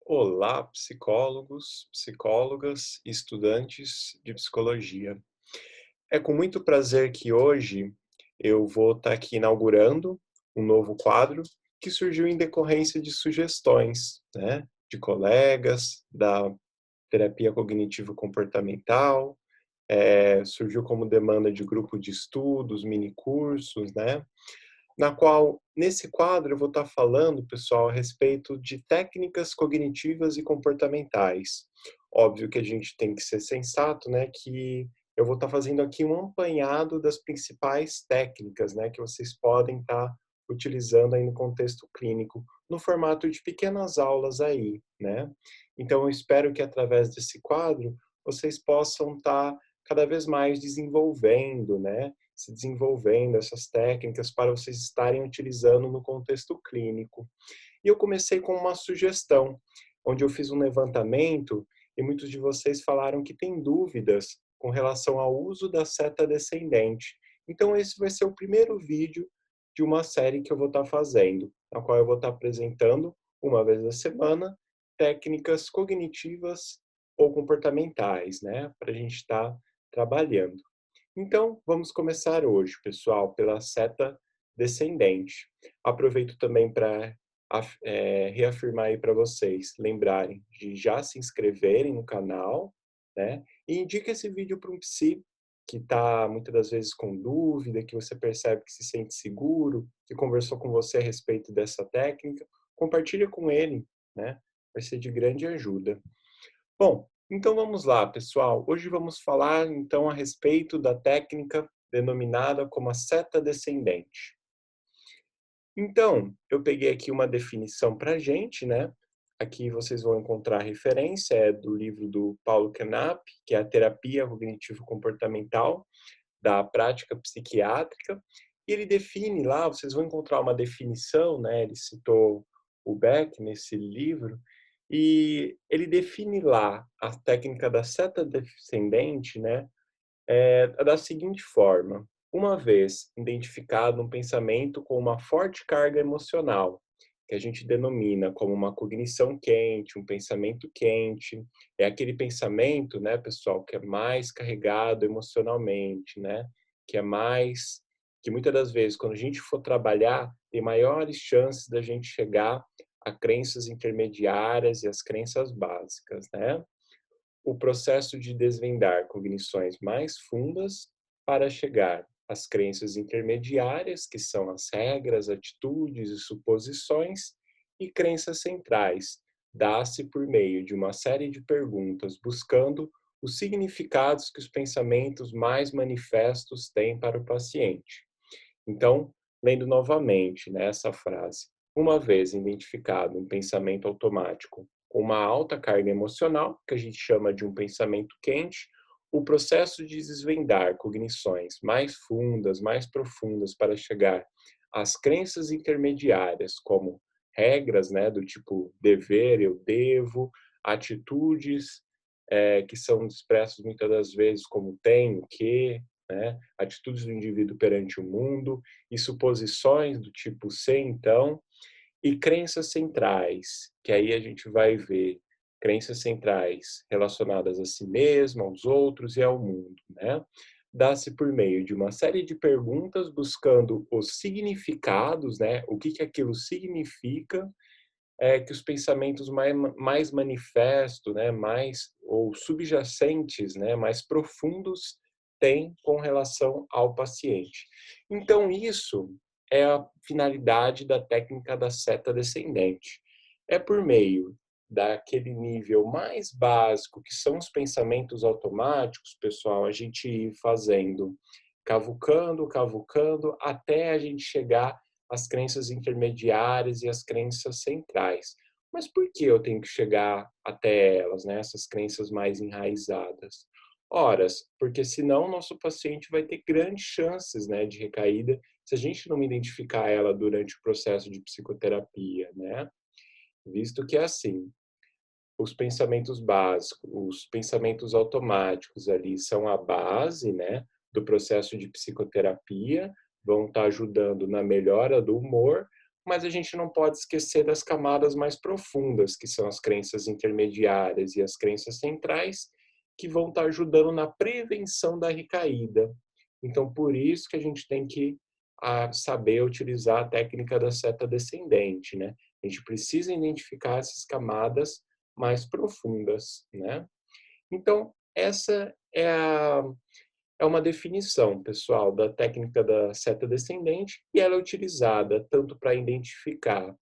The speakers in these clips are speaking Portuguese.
Olá, psicólogos, psicólogas e estudantes de psicologia. É com muito prazer que hoje eu vou estar aqui inaugurando um novo quadro que surgiu em decorrência de sugestões, né, de colegas da terapia cognitivo-comportamental, surgiu como demanda de grupo de estudos, mini cursos, né, na qual, nesse quadro, eu vou estar falando, pessoal, a respeito de técnicas cognitivas e comportamentais. Óbvio que a gente tem que ser sensato, né, que eu vou estar fazendo aqui um apanhado das principais técnicas, né, que vocês podem estar utilizando aí no contexto clínico, no formato de pequenas aulas aí, né. Então eu espero que através desse quadro, vocês possam estar cada vez mais desenvolvendo, né, se desenvolvendo essas técnicas para vocês estarem utilizando no contexto clínico. E eu comecei com uma sugestão, onde eu fiz um levantamento e muitos de vocês falaram que têm dúvidas com relação ao uso da seta descendente. Então esse vai ser o primeiro vídeo de uma série que eu vou estar fazendo, na qual eu vou estar apresentando, uma vez a semana, técnicas cognitivas ou comportamentais, né, para a gente estar trabalhando. Então, vamos começar hoje, pessoal, pela seta descendente. Aproveito também para reafirmar aí para vocês, lembrarem de já se inscreverem no canal, né? E indique esse vídeo para um psi que está muitas das vezes com dúvida, que você percebe que se sente seguro, que conversou com você a respeito dessa técnica. Compartilha com ele, né? Vai ser de grande ajuda. Bom, então vamos lá, pessoal. Hoje vamos falar então a respeito da técnica denominada como a seta descendente. Então, eu peguei aqui uma definição para a gente, né? Aqui vocês vão encontrar a referência, é do livro do Paulo Knapp, que é a Terapia Cognitivo-Comportamental da Prática Psiquiátrica. E ele define lá, vocês vão encontrar uma definição, né? Ele citou o Beck nesse livro, e ele define lá a técnica da seta descendente, né? Da seguinte forma: uma vez identificado um pensamento com uma forte carga emocional, que a gente denomina como uma cognição quente, um pensamento quente, é aquele pensamento, né, pessoal, que é mais carregado emocionalmente, né, que é mais, que muitas das vezes, quando a gente for trabalhar, tem maiores chances da gente chegar a crenças intermediárias e as crenças básicas, né? O processo de desvendar cognições mais fundas para chegar às crenças intermediárias, que são as regras, atitudes e suposições, e crenças centrais, dá-se por meio de uma série de perguntas buscando os significados que os pensamentos mais manifestos têm para o paciente. Então, lendo novamente, né, essa frase, uma vez identificado um pensamento automático com uma alta carga emocional, que a gente chama de um pensamento quente, o processo de desvendar cognições mais fundas, mais profundas para chegar às crenças intermediárias, como regras, né, do tipo dever, eu devo, atitudes que são expressas muitas das vezes como tenho, que, né, atitudes do indivíduo perante o mundo e suposições do tipo ser então, e crenças centrais, que aí a gente vai ver crenças centrais relacionadas a si mesmo, aos outros e ao mundo, né? Dá-se por meio de uma série de perguntas buscando os significados, né? O que que aquilo significa, que os pensamentos mais manifestos, né? Mais ou subjacentes, né? Mais profundos têm com relação ao paciente. Então isso é a finalidade da técnica da seta descendente. É por meio daquele nível mais básico, que são os pensamentos automáticos, pessoal, a gente ir fazendo, cavucando, cavucando, até a gente chegar às crenças intermediárias e às crenças centrais. Mas por que eu tenho que chegar até elas, né? Essas crenças mais enraizadas? Horas, porque senão o nosso paciente vai ter grandes chances, né, de recaída se a gente não identificar ela durante o processo de psicoterapia, né? Visto que é assim, os pensamentos básicos, os pensamentos automáticos ali são a base, né, do processo de psicoterapia, vão estar ajudando na melhora do humor, mas a gente não pode esquecer das camadas mais profundas, que são as crenças intermediárias e as crenças centrais, que vão estar ajudando na prevenção da recaída. Então, por isso que a gente tem que saber utilizar a técnica da seta descendente, né? A gente precisa identificar essas camadas mais profundas, né? Então, essa é uma definição, pessoal, da técnica da seta descendente e ela é utilizada tanto para identificar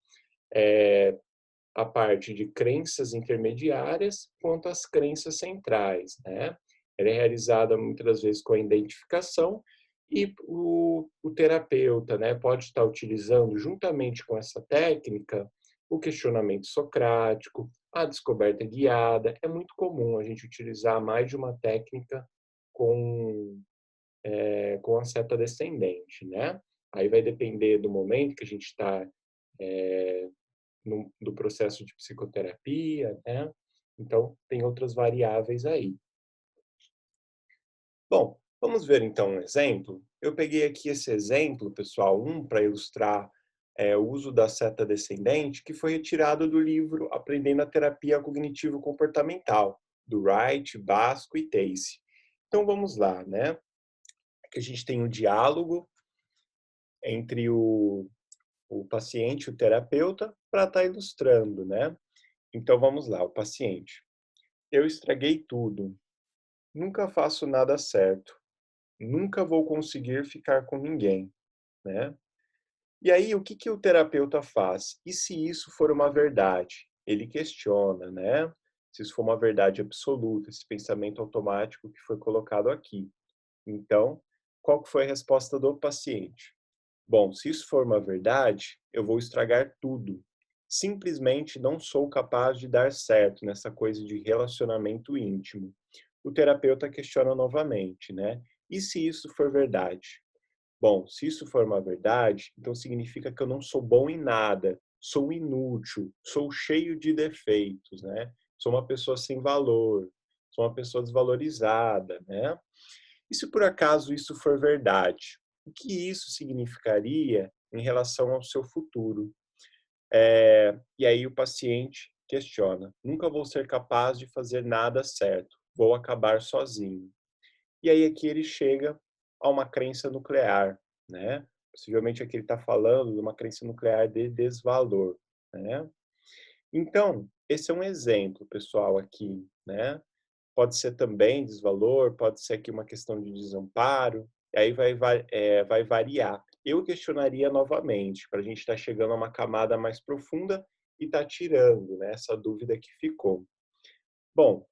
a parte de crenças intermediárias quanto as crenças centrais, né? Ela é realizada muitas das vezes com a identificação e o terapeuta, né, pode estar utilizando juntamente com essa técnica o questionamento socrático, a descoberta guiada. É muito comum a gente utilizar mais de uma técnica com com a seta descendente, né? Aí vai depender do momento que a gente está do processo de psicoterapia, né? Então, tem outras variáveis aí. Bom, vamos ver então um exemplo. Eu peguei aqui esse exemplo, pessoal, para ilustrar o uso da seta descendente, que foi retirado do livro Aprendendo a Terapia Cognitivo-Comportamental, do Wright, Basco e Tace. Então, vamos lá, né? Aqui a gente tem um diálogo entre o paciente e o terapeuta para estar ilustrando, né? Então vamos lá, o paciente. Eu estraguei tudo. Nunca faço nada certo. Nunca vou conseguir ficar com ninguém, né? E aí o que que o terapeuta faz? E se isso for uma verdade? Ele questiona, né? Se isso for uma verdade absoluta, esse pensamento automático que foi colocado aqui. Então, qual que foi a resposta do paciente? Bom, se isso for uma verdade, eu vou estragar tudo. Simplesmente não sou capaz de dar certo nessa coisa de relacionamento íntimo. O terapeuta questiona novamente, né? E se isso for verdade? Bom, se isso for uma verdade, então significa que eu não sou bom em nada, sou inútil, sou cheio de defeitos, né? Sou uma pessoa sem valor, sou uma pessoa desvalorizada, né? E se por acaso isso for verdade, o que isso significaria em relação ao seu futuro? E aí o paciente questiona: nunca vou ser capaz de fazer nada certo, vou acabar sozinho. E aí aqui ele chega a uma crença nuclear, né? Possivelmente aqui ele está falando de uma crença nuclear de desvalor, né? Então, esse é um exemplo, pessoal, aqui, né? Pode ser também desvalor, pode ser aqui uma questão de desamparo, e aí vai variar. Eu questionaria novamente, para a gente estar chegando a uma camada mais profunda e estar tirando, né, essa dúvida que ficou. Bom,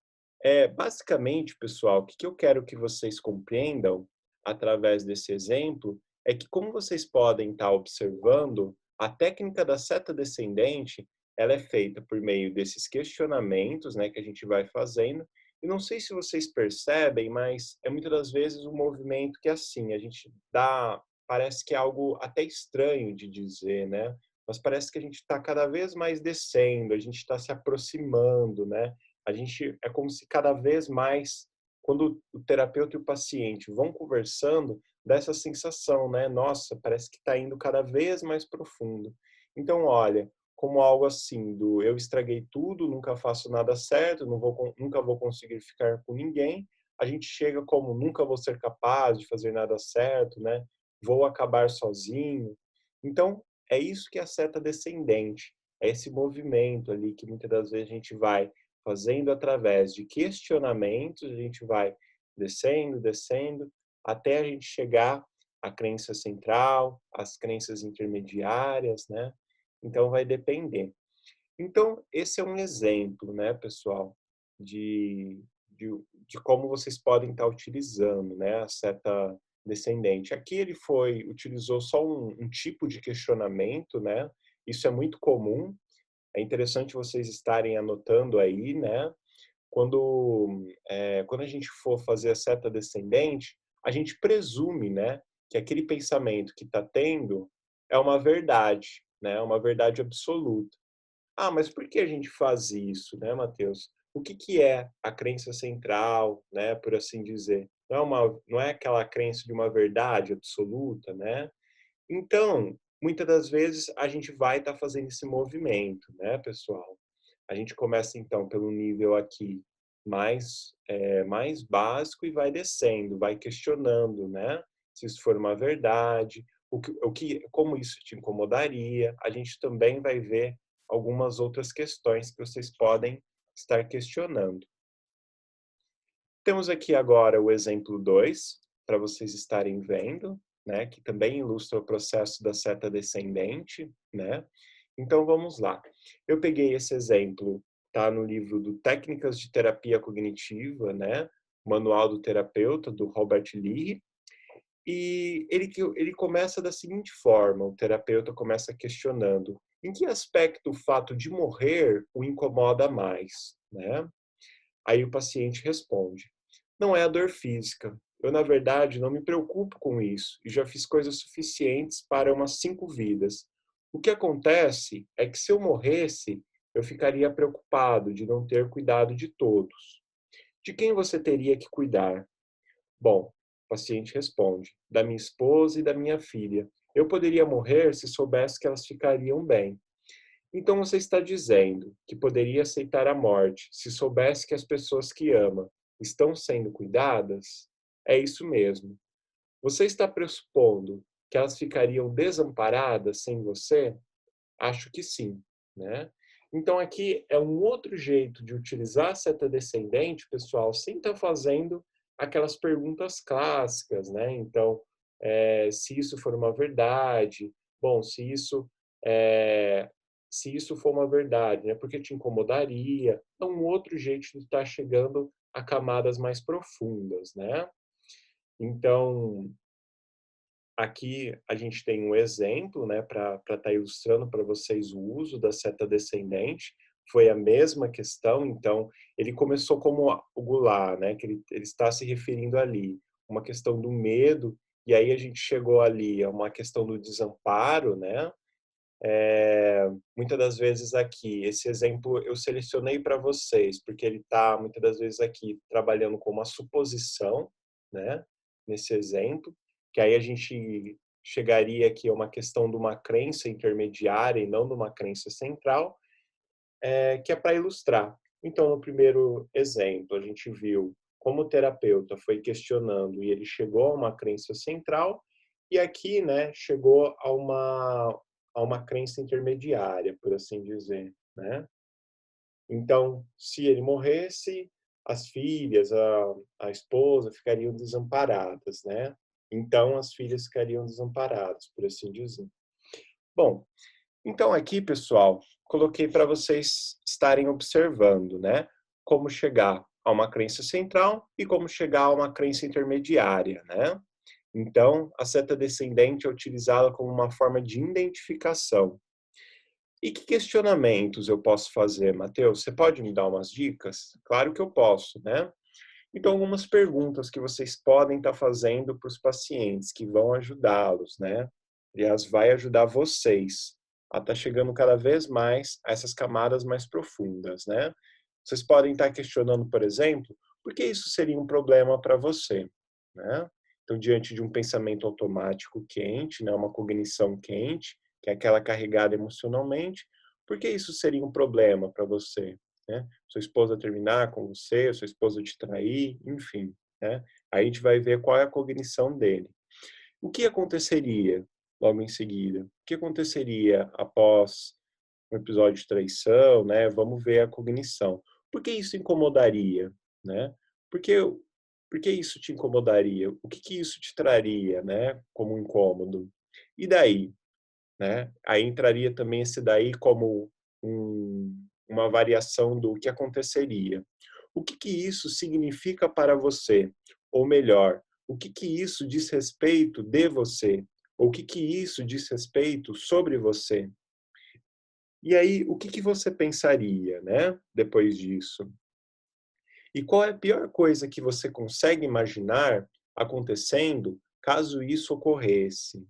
basicamente, pessoal, o que eu quero que vocês compreendam através desse exemplo é que, como vocês podem estar observando, a técnica da seta descendente ela é feita por meio desses questionamentos, né, que a gente vai fazendo. E não sei se vocês percebem, mas é muitas das vezes um movimento que é assim, a gente dá, parece que é algo até estranho de dizer, né? Mas parece que a gente está cada vez mais descendo, a gente está se aproximando, né? A gente é como se cada vez mais, quando o terapeuta e o paciente vão conversando, dá essa sensação, né? Nossa, parece que está indo cada vez mais profundo. Então, olha, como algo assim do eu estraguei tudo, nunca faço nada certo, nunca vou conseguir ficar com ninguém. A gente chega como nunca vou ser capaz de fazer nada certo, né? Vou acabar sozinho. Então, é isso que é a seta descendente. É esse movimento ali que muitas das vezes a gente vai fazendo através de questionamentos, a gente vai descendo, descendo, até a gente chegar à crença central, às crenças intermediárias, né? Então vai depender. Então, esse é um exemplo, né, pessoal, de, de, de como vocês podem estar utilizando, né, a seta descendente. Aqui ele utilizou só um tipo de questionamento, né? Isso é muito comum. É interessante vocês estarem anotando aí, né? Quando a gente for fazer a seta descendente, a gente presume, né, que aquele pensamento que está tendo é uma verdade, né, uma verdade absoluta. Ah, mas por que a gente faz isso, né, Matheus? O que que é a crença central, né, por assim dizer? Não é aquela crença de uma verdade absoluta, né? Então, muitas das vezes a gente vai estar fazendo esse movimento, né, pessoal? A gente começa então pelo nível aqui mais básico e vai descendo, vai questionando, né? Se isso for uma verdade, como isso te incomodaria. A gente também vai ver algumas outras questões que vocês podem estar questionando. Temos aqui agora o exemplo 2 para vocês estarem vendo, né, que também ilustra o processo da seta descendente, né? Então vamos lá. Eu peguei esse exemplo, tá no livro do Técnicas de Terapia Cognitiva, né? Manual do Terapeuta, do Robert Lee, e ele começa da seguinte forma, o terapeuta começa questionando: em que aspecto o fato de morrer o incomoda mais, né? Aí o paciente responde: não é a dor física. Eu, na verdade, não me preocupo com isso e já fiz coisas suficientes para umas 5 vidas. O que acontece é que se eu morresse, eu ficaria preocupado de não ter cuidado de todos. De quem você teria que cuidar? Bom, o paciente responde: da minha esposa e da minha filha. Eu poderia morrer se soubesse que elas ficariam bem. Então você está dizendo que poderia aceitar a morte se soubesse que as pessoas que ama estão sendo cuidadas? É isso mesmo. Você está pressupondo que elas ficariam desamparadas sem você? Acho que sim, né? Então aqui é um outro jeito de utilizar a seta descendente, pessoal, sem estar fazendo aquelas perguntas clássicas, né? Então, se isso for uma verdade, bom, é, se isso for uma verdade, né? Porque te incomodaria? É um outro jeito de estar chegando a camadas mais profundas, né? Então, aqui a gente tem um exemplo, né, para estar ilustrando para vocês o uso da seta descendente. Foi a mesma questão, então ele começou como o Goulart, né, que ele está se referindo ali, uma questão do medo, e aí a gente chegou ali a uma questão do desamparo, né? Muitas das vezes aqui, esse exemplo eu selecionei para vocês, porque ele está muitas das vezes aqui trabalhando com uma suposição, né, nesse exemplo, que aí a gente chegaria aqui a uma questão de uma crença intermediária e não de uma crença central, que é para ilustrar. Então, no primeiro exemplo, a gente viu como o terapeuta foi questionando e ele chegou a uma crença central, e aqui, né, chegou a uma crença intermediária, por assim dizer, né? Então, se ele morresse, as filhas, a esposa ficariam desamparadas, né? Então, as filhas ficariam desamparadas, por assim dizer. Bom, então aqui, pessoal, coloquei para vocês estarem observando, né? Como chegar a uma crença central e como chegar a uma crença intermediária, né? Então, a seta descendente é utilizada como uma forma de identificação. E que questionamentos eu posso fazer, Matheus? Você pode me dar umas dicas? Claro que eu posso, né? Então, algumas perguntas que vocês podem estar fazendo para os pacientes, que vão ajudá-los, né? Aliás, vai ajudar vocês a estar chegando cada vez mais a essas camadas mais profundas, né? Vocês podem estar questionando, por exemplo, por que isso seria um problema para você, né? Então, diante de um pensamento automático quente, né, uma cognição quente, que é aquela carregada emocionalmente, por que isso seria um problema para você, né? Sua esposa terminar com você, sua esposa te trair, enfim, né? Aí a gente vai ver qual é a cognição dele. O que aconteceria logo em seguida? O que aconteceria após um episódio de traição, né? Vamos ver a cognição. Por que isso incomodaria, né? Por que, por que isso te incomodaria? O que que isso te traria, né? Como um incômodo? E daí, né? Aí entraria também esse daí como uma variação do que aconteceria. O que que isso significa para você? Ou melhor, o que que isso diz respeito de você? Ou o que que isso diz respeito sobre você? E aí, o que que você pensaria, né, depois disso? E qual é a pior coisa que você consegue imaginar acontecendo caso isso ocorresse?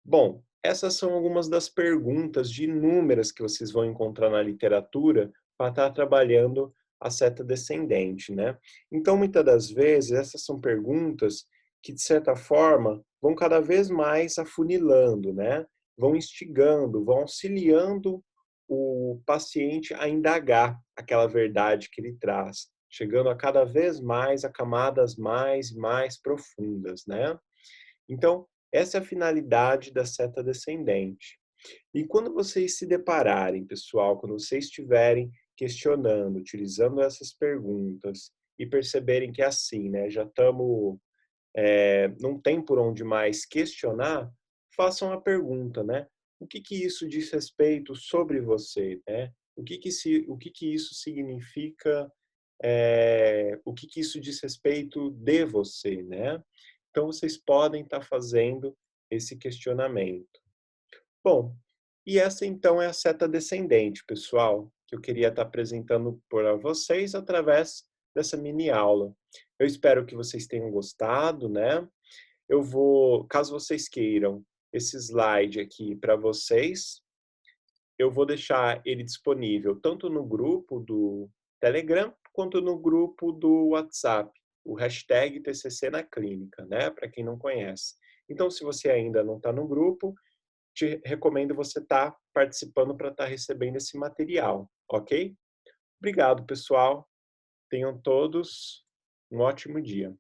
Bom, essas são algumas das perguntas de inúmeras que vocês vão encontrar na literatura para estar trabalhando a seta descendente, né? Então, muitas das vezes, essas são perguntas que, de certa forma, vão cada vez mais afunilando, né? Vão instigando, vão auxiliando o paciente a indagar aquela verdade que ele traz, chegando a cada vez mais a camadas mais e mais profundas, né? Então, essa é a finalidade da seta descendente. E quando vocês se depararem, pessoal, quando vocês estiverem questionando, utilizando essas perguntas e perceberem que é assim, né? Já estamos, não tem por onde mais questionar, façam a pergunta, né? O que que isso diz respeito sobre você, né? O que que isso significa, o que que isso diz respeito de você, né? Então vocês podem estar fazendo esse questionamento. Bom, e essa então é a seta descendente, pessoal, que eu queria estar apresentando para vocês através dessa mini aula. Eu espero que vocês tenham gostado, né? Eu vou, caso vocês queiram esse slide aqui para vocês, eu vou deixar ele disponível tanto no grupo do Telegram quanto no grupo do WhatsApp, o hashtag TCC na Clínica, né? Para quem não conhece. Então, se você ainda não está no grupo, te recomendo você estar participando para estar recebendo esse material, ok? Obrigado, pessoal. Tenham todos um ótimo dia.